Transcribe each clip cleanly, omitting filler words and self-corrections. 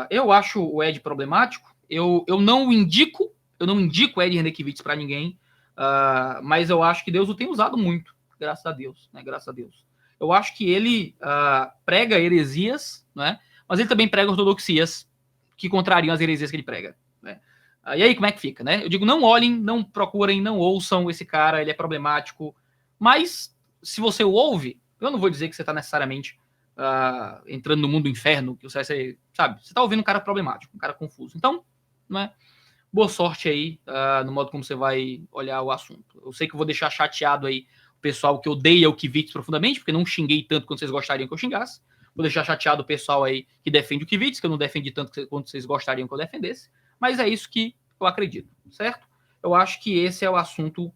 Eu acho o Ed problemático. Eu não indico o Ed Renekiewicz para ninguém, mas eu acho que Deus o tem usado muito, graças a Deus, né? Graças a Deus. Eu acho que ele prega heresias, né? Mas ele também prega ortodoxias que contrariam as heresias que ele prega, né? E aí, como é que fica, né? Eu digo, não olhem, não procurem, não ouçam esse cara, ele é problemático. Mas, se você o ouve, eu não vou dizer que você está necessariamente entrando no mundo do inferno, que você vai ser, sabe? Você está ouvindo um cara problemático, um cara confuso. Então, né? Boa sorte aí no modo como você vai olhar o assunto. Eu sei que eu vou deixar chateado aí o pessoal que odeia o Kivitz profundamente, porque não xinguei tanto quanto vocês gostariam que eu xingasse. Vou deixar chateado o pessoal aí que defende o Kivitz, que eu não defendi tanto quanto vocês gostariam que eu defendesse. Mas é isso que eu acredito, certo? Eu acho que esse é o assunto.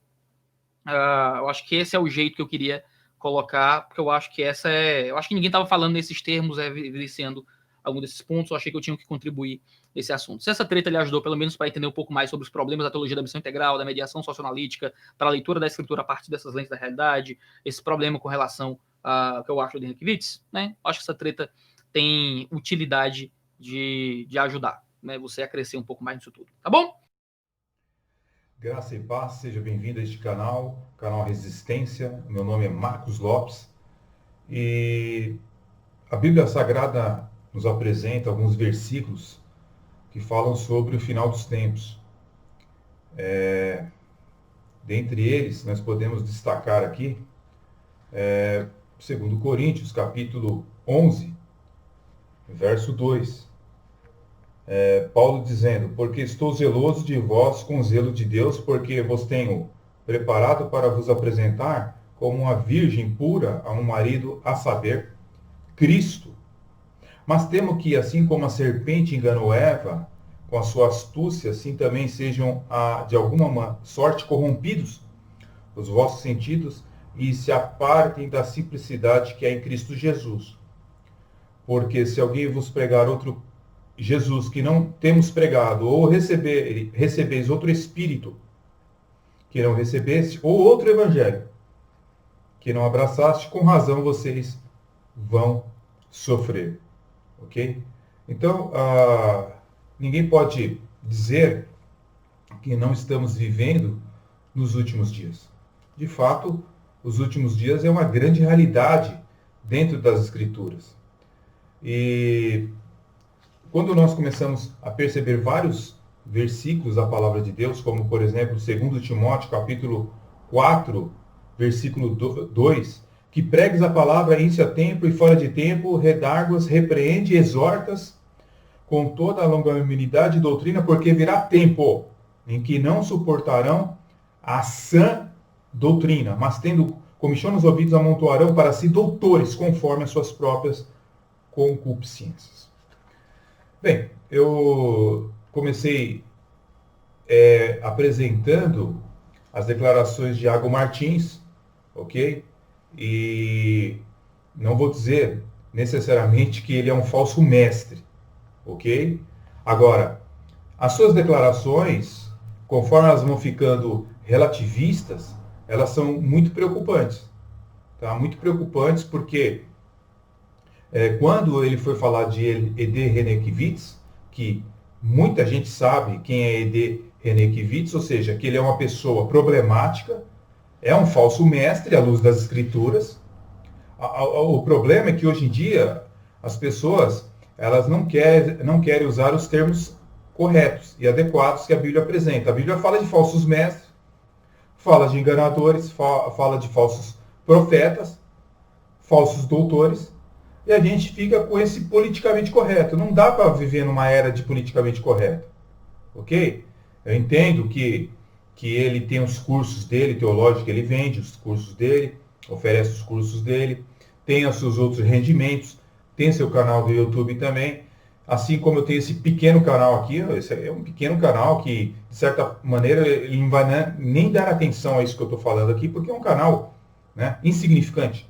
Eu acho que esse é o jeito que eu queria colocar, porque eu acho que eu acho que ninguém estava falando nesses termos, evidenciando algum desses pontos. Eu achei que eu tinha que contribuir nesse assunto. Se essa treta lhe ajudou, pelo menos, para entender um pouco mais sobre os problemas da teologia da missão integral, da mediação socioanalítica, para a leitura da escritura a partir dessas lentes da realidade, esse problema com relação ao que eu acho do Renekiewicz, né? Acho que essa treta tem utilidade de ajudar, né? Você a crescer um pouco mais nisso tudo, tá bom? Graça e paz, seja bem-vindo a este canal Resistência. Meu nome é Marcos Lopes e a Bíblia Sagrada nos apresenta alguns versículos que falam sobre o final dos tempos. Dentre eles, nós podemos destacar aqui 2 Coríntios, capítulo 11, verso 2. Paulo dizendo, porque estou zeloso de vós com o zelo de Deus, porque vos tenho preparado para vos apresentar como uma virgem pura a um marido, a saber, Cristo. Mas temo que, assim como a serpente enganou Eva, com a sua astúcia, assim também sejam, de alguma sorte, corrompidos os vossos sentidos e se apartem da simplicidade que é em Cristo Jesus. Porque se alguém vos pregar outro Jesus que não temos pregado, ou recebeis outro Espírito que não recebeste, ou outro Evangelho que não abraçaste, com razão vocês vão sofrer. Ok? Então, ninguém pode dizer que não estamos vivendo nos últimos dias. De fato, os últimos dias é uma grande realidade dentro das Escrituras. E quando nós começamos a perceber vários versículos da palavra de Deus, como por exemplo 2 Timóteo capítulo 4, versículo 2, que pregues a palavra em seu tempo e fora de tempo, redarguas, repreende e exortas com toda a longanimidade e doutrina, porque virá tempo em que não suportarão a sã doutrina, mas tendo comichão nos ouvidos, amontoarão para si doutores, conforme as suas próprias concupiscências. Bem, eu comecei apresentando as declarações de Iago Martins, ok? E não vou dizer necessariamente que ele é um falso mestre, ok? Agora, as suas declarações, conforme elas vão ficando relativistas, elas são muito preocupantes, tá? Muito preocupantes porque quando ele foi falar de E.D. Renekiewicz, que muita gente sabe quem é E.D. Renekiewicz, ou seja, que ele é uma pessoa problemática, é um falso mestre à luz das escrituras. O problema é que hoje em dia as pessoas elas não querem usar os termos corretos e adequados que a Bíblia apresenta. A Bíblia fala de falsos mestres, fala de enganadores, fala de falsos profetas, falsos doutores, e a gente fica com esse politicamente correto. Não dá para viver numa era de politicamente correto. Ok? Eu entendo que ele tem os cursos dele, teológicos, que ele vende, os cursos dele, oferece os cursos dele, tem os seus outros rendimentos, tem seu canal do YouTube também. Assim como eu tenho esse pequeno canal aqui, esse é um pequeno canal que, de certa maneira, ele não vai nem dar atenção a isso que eu estou falando aqui, porque é um canal, né, insignificante,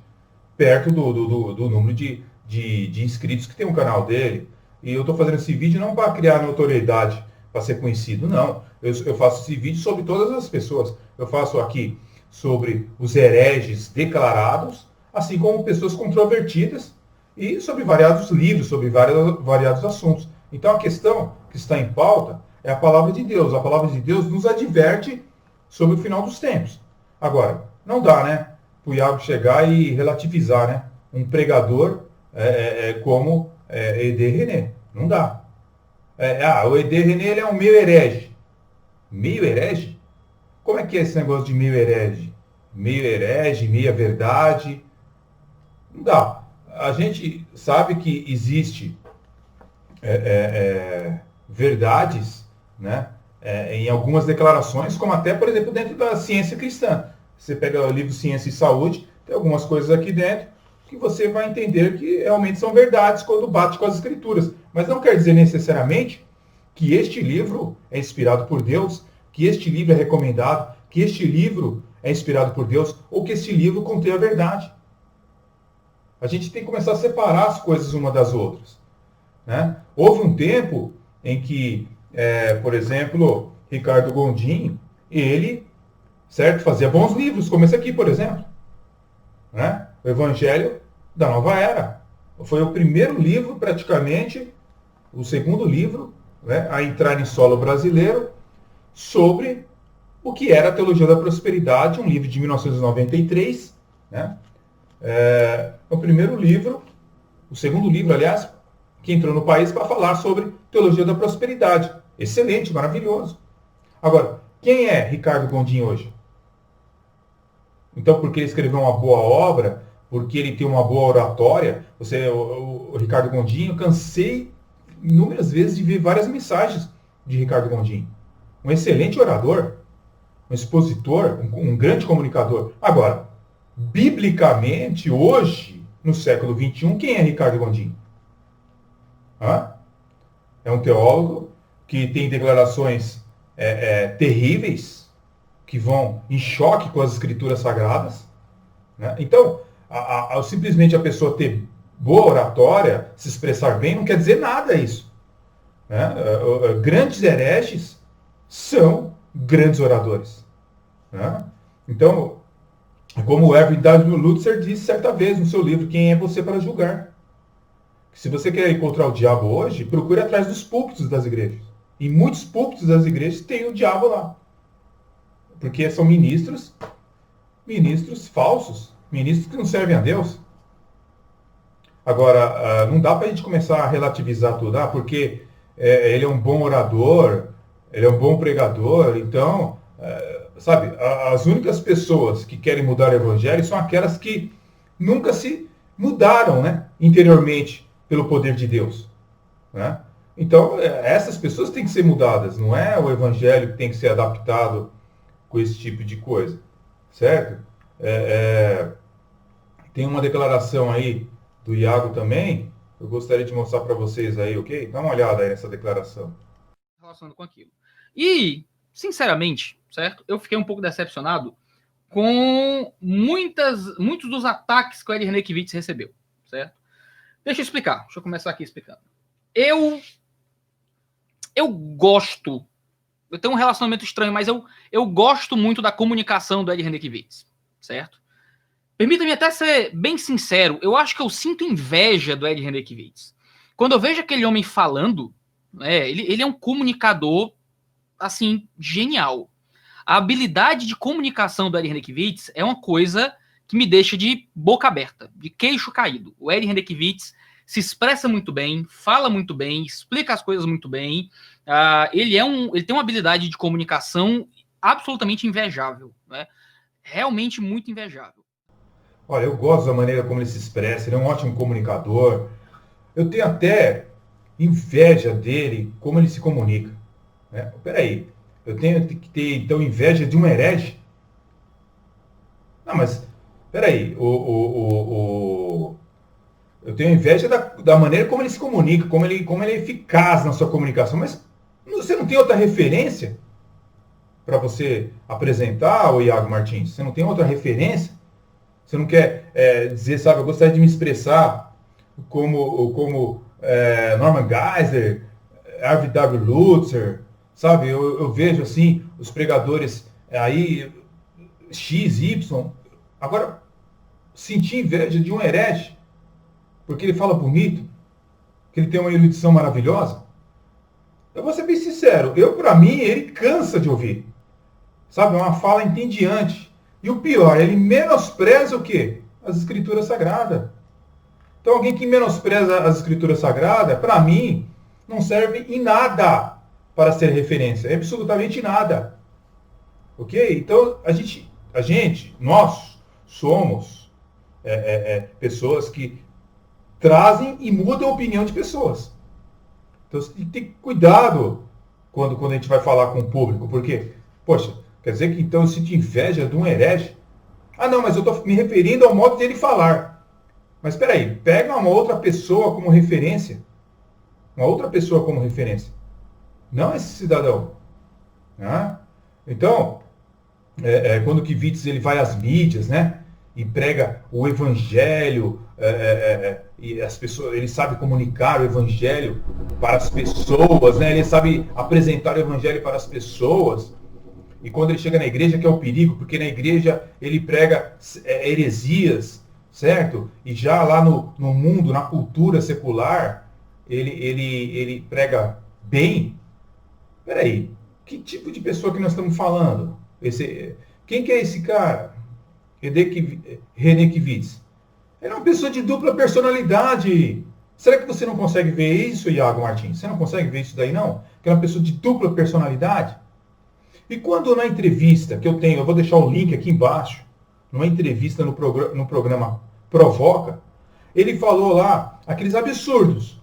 perto do número de inscritos que tem o canal dele. E eu estou fazendo esse vídeo não para criar notoriedade, para ser conhecido, não. Eu faço esse vídeo sobre todas as pessoas. Eu faço aqui sobre os hereges declarados, assim como pessoas controvertidas, e sobre variados livros, sobre variados assuntos. Então a questão que está em pauta é a palavra de Deus. A palavra de Deus nos adverte sobre o final dos tempos. Agora, não dá, né, para o Iago chegar e relativizar, né, um pregador como E.D. René. Não dá. O E.D. René ele é um meio herege. Meio herege? Como é que é esse negócio de meio herege? Meio herege, meia verdade? Não dá. A gente sabe que existe verdades, né, em algumas declarações, como até, por exemplo, dentro da ciência cristã. Você pega o livro Ciência e Saúde, tem algumas coisas aqui dentro que você vai entender que realmente são verdades quando bate com as escrituras. Mas não quer dizer necessariamente que este livro é inspirado por Deus, que este livro é recomendado, que este livro é inspirado por Deus, ou que este livro contém a verdade. A gente tem que começar a separar as coisas uma das outras, né? Houve um tempo em que, por exemplo, Ricardo Gondim, ele, certo, fazia bons livros, como esse aqui, por exemplo, né? O Evangelho da Nova Era. Foi o primeiro livro, praticamente, o segundo livro, né, a entrar em solo brasileiro, sobre o que era a Teologia da Prosperidade, um livro de 1993, né? O primeiro livro, o segundo livro, aliás, que entrou no país para falar sobre Teologia da Prosperidade. Excelente, maravilhoso. Agora, quem é Ricardo Gondim hoje? Então, porque ele escreveu uma boa obra, porque ele tem uma boa oratória, o Ricardo Gondim, eu cansei inúmeras vezes de ver várias mensagens de Ricardo Gondim. Um excelente orador, um expositor, um grande comunicador. Agora, biblicamente, hoje, no século XXI, quem é Ricardo Gondim? É um teólogo que tem declarações terríveis, que vão em choque com as escrituras sagradas, né? Então, simplesmente a pessoa ter boa oratória, se expressar bem, não quer dizer nada isso, né? Grandes hereges são grandes oradores, né? Então, como o Erwin W. Lutzer disse certa vez no seu livro, Quem é você para julgar? Se você quer encontrar o diabo hoje, procure atrás dos púlpitos das igrejas. Em muitos púlpitos das igrejas tem o diabo lá. Porque são ministros falsos, ministros que não servem a Deus. Agora, não dá para a gente começar a relativizar tudo, porque ele é um bom orador, ele é um bom pregador, então, sabe, as únicas pessoas que querem mudar o evangelho são aquelas que nunca se mudaram, né, interiormente pelo poder de Deus, né? Então, essas pessoas têm que ser mudadas, não é o evangelho que tem que ser adaptado com esse tipo de coisa, certo? Tem uma declaração aí do Iago também, eu gostaria de mostrar para vocês aí, ok? Dá uma olhada aí nessa declaração. Relacionando com aquilo. E, sinceramente, certo? Eu fiquei um pouco decepcionado com muitos dos ataques que o Ed Renekiewicz recebeu, certo? Deixa eu começar aqui explicando. Eu gosto, eu tenho um relacionamento estranho, mas eu gosto muito da comunicação do Ed Renekiewicz, certo? Permita-me até ser bem sincero, eu acho que eu sinto inveja do Ed Renekiewicz. Quando eu vejo aquele homem falando, ele é um comunicador, assim, genial. A habilidade de comunicação do Ed Renekiewicz é uma coisa que me deixa de boca aberta, de queixo caído. O Ed Renekiewicz se expressa muito bem, fala muito bem, explica as coisas muito bem. Ele tem uma habilidade de comunicação absolutamente invejável, né? Realmente muito invejável. Olha, eu gosto da maneira como ele se expressa, ele é um ótimo comunicador. Eu tenho até inveja dele, como ele se comunica, né? Peraí, eu tenho que ter, então, inveja de um herege? Não, mas, peraí, eu tenho inveja da maneira como ele se comunica, como ele é eficaz na sua comunicação, mas você não tem outra referência para você apresentar, o Iago Martins? Você não tem outra referência? Você não quer dizer, sabe, eu gostaria de me expressar como Norman Geisler, Erwin W. Lutzer, sabe? Eu vejo assim, os pregadores aí, X, Y. Agora, sentir inveja de um herege, porque ele fala bonito, que ele tem uma erudição maravilhosa. Eu vou ser bem sincero, para mim, ele cansa de ouvir. Sabe, é uma fala entediante. E o pior, ele menospreza o quê? As escrituras sagradas. Então, alguém que menospreza as escrituras sagradas, para mim, não serve em nada para ser referência. Absolutamente nada. Ok? Então, nós somos pessoas que trazem e mudam a opinião de pessoas. Então, você tem que ter cuidado quando a gente vai falar com o público. Porque, poxa, quer dizer que então eu sinto inveja de um herege? Ah, não, mas eu estou me referindo ao modo dele falar. Mas espera aí, pega uma outra pessoa como referência. Uma outra pessoa como referência. Não esse cidadão. Né? Então, quando o Kivitz ele vai às mídias, né? E prega o evangelho, e as pessoas, ele sabe comunicar o evangelho para as pessoas, né? Ele sabe apresentar o evangelho para as pessoas. E quando ele chega na igreja, que é o perigo, porque na igreja ele prega heresias, certo? E já lá no mundo, na cultura secular, ele prega bem. Peraí, que tipo de pessoa que nós estamos falando? Quem que é esse cara? René Kivitz. Ele é uma pessoa de dupla personalidade. Será que você não consegue ver isso, Iago Martins? Você não consegue ver isso daí, não? Que é uma pessoa de dupla personalidade? E quando na entrevista que eu tenho, eu vou deixar o link aqui embaixo, numa entrevista no programa Provoca, ele falou lá aqueles absurdos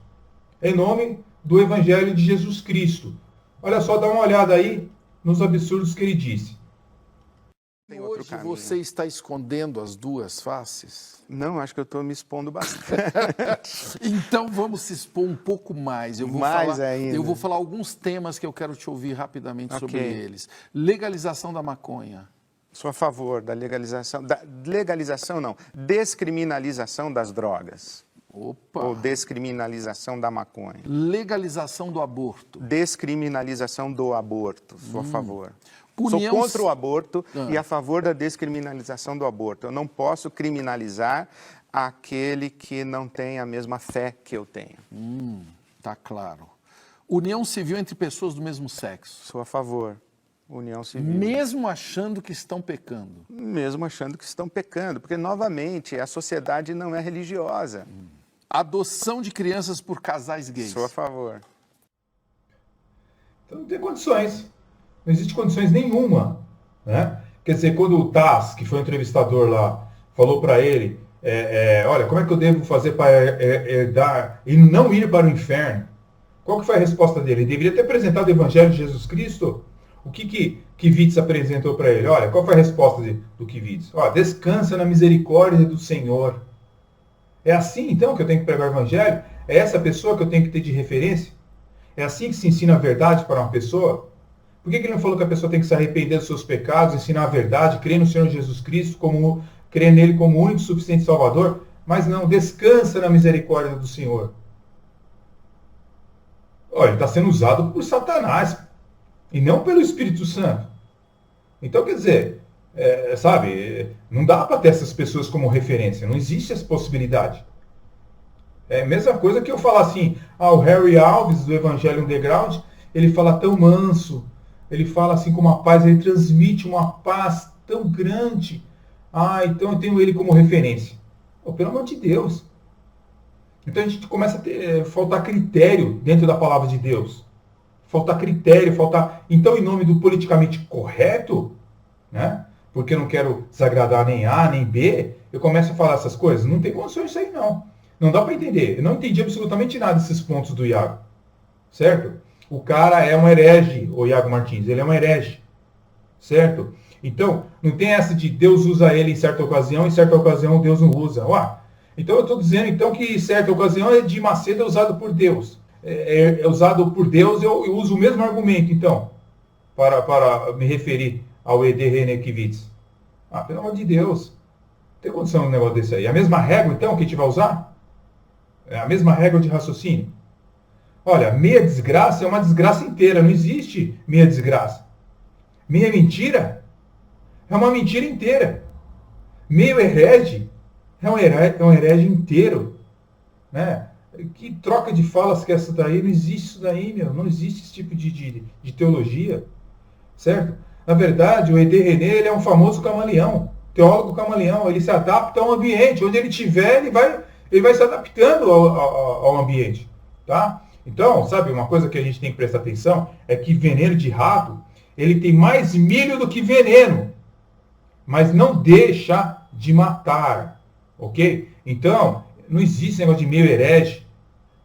em nome do Evangelho de Jesus Cristo. Olha só, dá uma olhada aí nos absurdos que ele disse. Hoje você está escondendo as duas faces? Não, acho que eu estou me expondo bastante. Então vamos se expor um pouco mais. Eu vou falar alguns temas que eu quero te ouvir rapidamente sobre eles. Legalização da maconha. Sou a favor da descriminalização das drogas. Opa. Ou descriminalização da maconha. Legalização do aborto. Descriminalização do aborto. Sou a favor. Sou contra o aborto e a favor da descriminalização do aborto. Eu não posso criminalizar aquele que não tem a mesma fé que eu tenho. Tá claro. União civil entre pessoas do mesmo sexo. Sou a favor. União civil. Mesmo achando que estão pecando. Mesmo achando que estão pecando. Porque, novamente, a sociedade não é religiosa. Adoção de crianças por casais gays. Sou a favor. Então não tem condições. Não existe condições nenhuma. Né? Quer dizer, quando o Taz, que foi o entrevistador lá, falou para ele, olha, como é que eu devo fazer para herdar e não ir para o inferno? Qual que foi a resposta dele? Ele deveria ter apresentado o Evangelho de Jesus Cristo. O que Kivitz apresentou para ele? Olha, qual foi a resposta do Kivitz? Descansa na misericórdia do Senhor. É assim, então, que eu tenho que pregar o Evangelho? É essa pessoa que eu tenho que ter de referência? É assim que se ensina a verdade para uma pessoa? Por que ele não falou que a pessoa tem que se arrepender dos seus pecados, ensinar a verdade, crer no Senhor Jesus Cristo, crer nele como único e suficiente Salvador? Mas não, descansa na misericórdia do Senhor. Olha, ele está sendo usado por Satanás e não pelo Espírito Santo. Então, quer dizer, não dá para ter essas pessoas como referência. Não existe essa possibilidade. É a mesma coisa que eu falar assim, o Harry Alves, do Evangelho Underground, ele fala tão manso, ele fala assim com uma paz, ele transmite uma paz tão grande. Então eu tenho ele como referência. Pelo amor de Deus. Então a gente começa a faltar critério dentro da palavra de Deus. Faltar critério, Então, em nome do politicamente correto, né? Porque eu não quero desagradar nem A, nem B, eu começo a falar essas coisas. Não tem condições isso aí, não. Não dá para entender. Eu não entendi absolutamente nada desses pontos do Iago. Certo? O cara é um herege, o Iago Martins. Ele é um herege. Certo? Então, não tem essa de Deus usa ele em certa ocasião, e em certa ocasião Deus não usa. Então eu estou dizendo então que em certa ocasião de Macedo é usado por Deus. É usado por Deus, eu uso o mesmo argumento, então, para me referir ao E.D. René Kivitz. Pelo amor de Deus. Não tem condição de um negócio desse aí. A mesma régua, então, que a gente vai usar? É a mesma régua de raciocínio? Olha, meia desgraça é uma desgraça inteira. Não existe meia desgraça. Meia mentira é uma mentira inteira. Meio herege é um herege inteiro. né? Que troca de falas que essa daí? Não existe isso daí, meu. Não existe esse tipo de teologia, certo? Na verdade, o E.D. René, ele é um famoso camaleão, teólogo camaleão. Ele se adapta ao ambiente. Onde ele estiver, ele vai se adaptando ao ambiente, tá? Então, sabe, uma coisa que a gente tem que prestar atenção é que veneno de rato, ele tem mais milho do que veneno, mas não deixa de matar, ok? Então, não existe negócio de meio herege.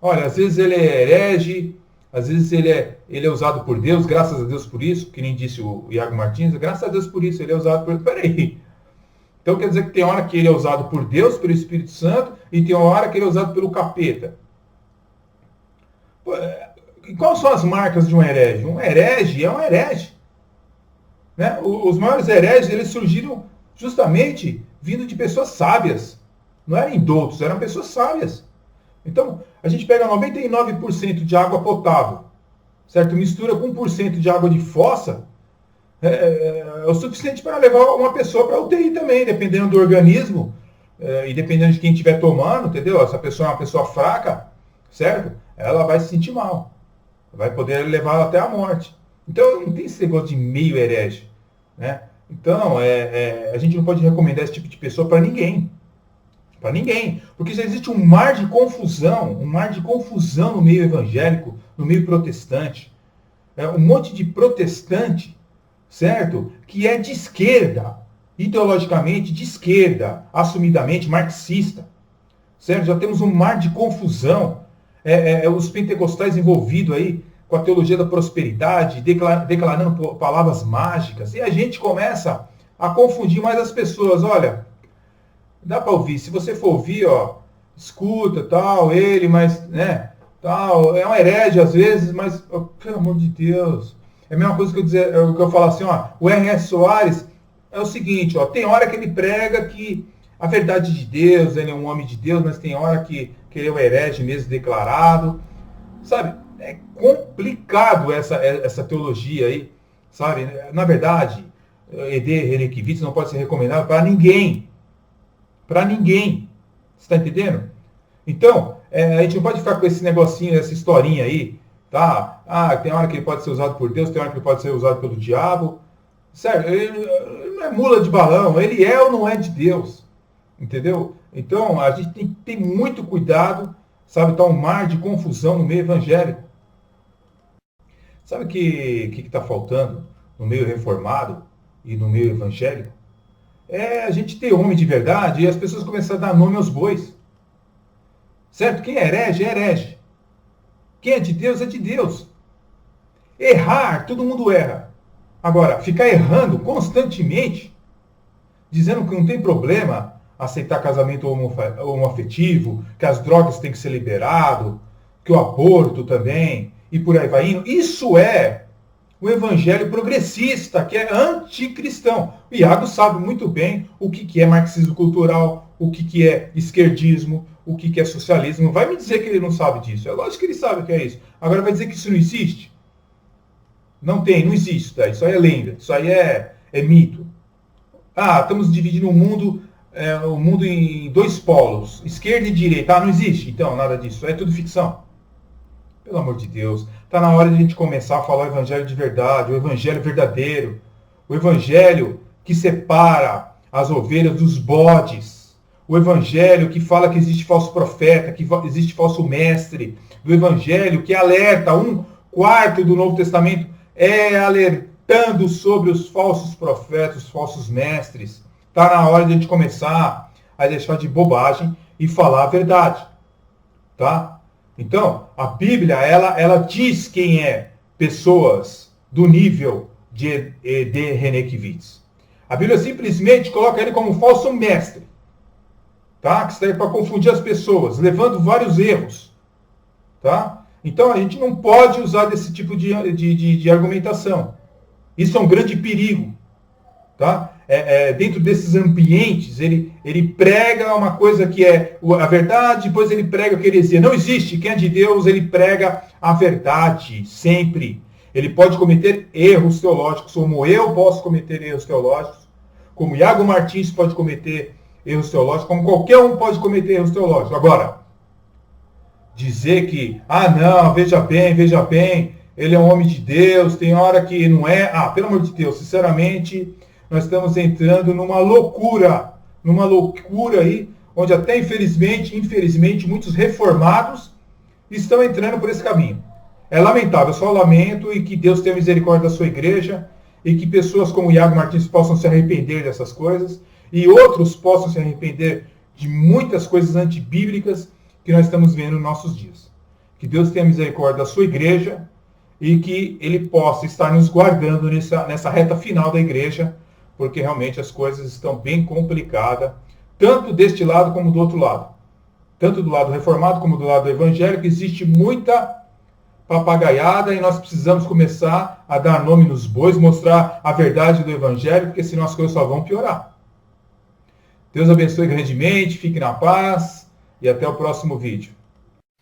Olha, às vezes ele é herege, às vezes ele é usado por Deus, graças a Deus por isso, que nem disse o Iago Martins, graças a Deus por isso, ele é usado por... Peraí. Então quer dizer que tem hora que ele é usado por Deus, pelo Espírito Santo, e tem hora que ele é usado pelo capeta. Quais são as marcas de um herege? Um herege é um herege. Né? Os maiores hereges, eles surgiram justamente vindo de pessoas sábias. Não eram indoutos, eram pessoas sábias. Então, a gente pega 99% de água potável, certo? Mistura com 1% de água de fossa, é o suficiente para levar uma pessoa para a UTI também, dependendo do organismo e dependendo de quem estiver tomando, entendeu? Essa pessoa é uma pessoa fraca, certo? Ela vai se sentir mal. Vai poder levar até a morte. Então, não tem esse negócio de meio herege, né? Então, a gente não pode recomendar esse tipo de pessoa para ninguém. Para ninguém. Porque já existe um mar de confusão no meio evangélico, no meio protestante. Um monte de protestante, certo? Que é de esquerda, ideologicamente de esquerda, assumidamente marxista. Certo? Já temos um mar de confusão. Os pentecostais envolvidos aí com a teologia da prosperidade, declarando palavras mágicas. E a gente começa a confundir mais as pessoas. Olha, dá para ouvir. Se você for ouvir, ó, escuta, tal, mas, né, tal, é um herege às vezes, mas, oh, pelo amor de Deus. É a mesma coisa que eu falo assim, ó, o R.S. Soares é o seguinte, ó, tem hora que ele prega que a verdade de Deus, ele é um homem de Deus, mas tem hora que ele é um herege mesmo declarado, sabe? É complicado essa teologia aí, sabe? Na verdade, E.D. Renekiewicz não pode ser recomendado para ninguém. Para ninguém. Você está entendendo? Então, a gente não pode ficar com esse negocinho, essa historinha aí, tá? Tem hora que ele pode ser usado por Deus, tem hora que ele pode ser usado pelo diabo. Sério, ele não é mula de balão, ele é ou não é de Deus. Entendeu? Então, a gente tem que ter muito cuidado, sabe? Tá um mar de confusão no meio evangélico. Sabe o que está faltando no meio reformado e no meio evangélico? A gente ter homem de verdade e as pessoas começarem a dar nome aos bois. Certo? Quem é herege, é herege. Quem é de Deus, é de Deus. Errar, todo mundo erra. Agora, ficar errando constantemente, dizendo que não tem problema aceitar casamento homoafetivo, que as drogas têm que ser liberado, que o aborto também, e por aí vai indo, isso é o evangelho progressista, que é anticristão. O Iago sabe muito bem o que é marxismo cultural, o que é esquerdismo, o que é socialismo. Não vai me dizer que ele não sabe disso. É lógico que ele sabe o que é isso. Agora vai dizer que isso não existe? Não existe. Tá? Isso aí é lenda, isso aí é mito. Estamos dividindo o mundo em dois polos, esquerda e direita. Não existe? Então, nada disso. É tudo ficção. Pelo amor de Deus. Está na hora de a gente começar a falar o evangelho de verdade, o evangelho verdadeiro, o evangelho que separa as ovelhas dos bodes, o evangelho que fala que existe falso profeta, que existe falso mestre, do evangelho que alerta, 1/4 do Novo Testamento alertando sobre os falsos profetas, os falsos mestres. Está na hora de a gente começar a deixar de bobagem e falar a verdade. Tá? Então, a Bíblia, ela diz quem é pessoas do nível de E.D. Renekiewicz. A Bíblia simplesmente coloca ele como falso mestre. Tá? Que serve para confundir as pessoas, levando vários erros. Tá? Então, a gente não pode usar desse tipo de argumentação. Isso é um grande perigo. Tá? Dentro desses ambientes, ele prega uma coisa que é a verdade, depois ele prega o que heresia. Não existe. Quem é de Deus, ele prega a verdade, sempre. Ele pode cometer erros teológicos, como eu posso cometer erros teológicos, como Iago Martins pode cometer erros teológicos, como qualquer um pode cometer erros teológicos. Agora, dizer que, não, veja bem, ele é um homem de Deus, tem hora que não é. Pelo amor de Deus, sinceramente, nós estamos entrando numa loucura aí, onde até infelizmente, muitos reformados estão entrando por esse caminho. É lamentável, eu só lamento, e que Deus tenha misericórdia da sua igreja, e que pessoas como Iago Martins possam se arrepender dessas coisas, e outros possam se arrepender de muitas coisas antibíblicas que nós estamos vendo nos nossos dias. Que Deus tenha misericórdia da sua igreja e que Ele possa estar nos guardando nessa reta final da igreja, porque realmente as coisas estão bem complicadas, tanto deste lado como do outro lado. Tanto do lado reformado como do lado evangélico, existe muita papagaiada e nós precisamos começar a dar nome nos bois, mostrar a verdade do evangelho, porque senão as coisas só vão piorar. Deus abençoe grandemente, fique na paz e até o próximo vídeo.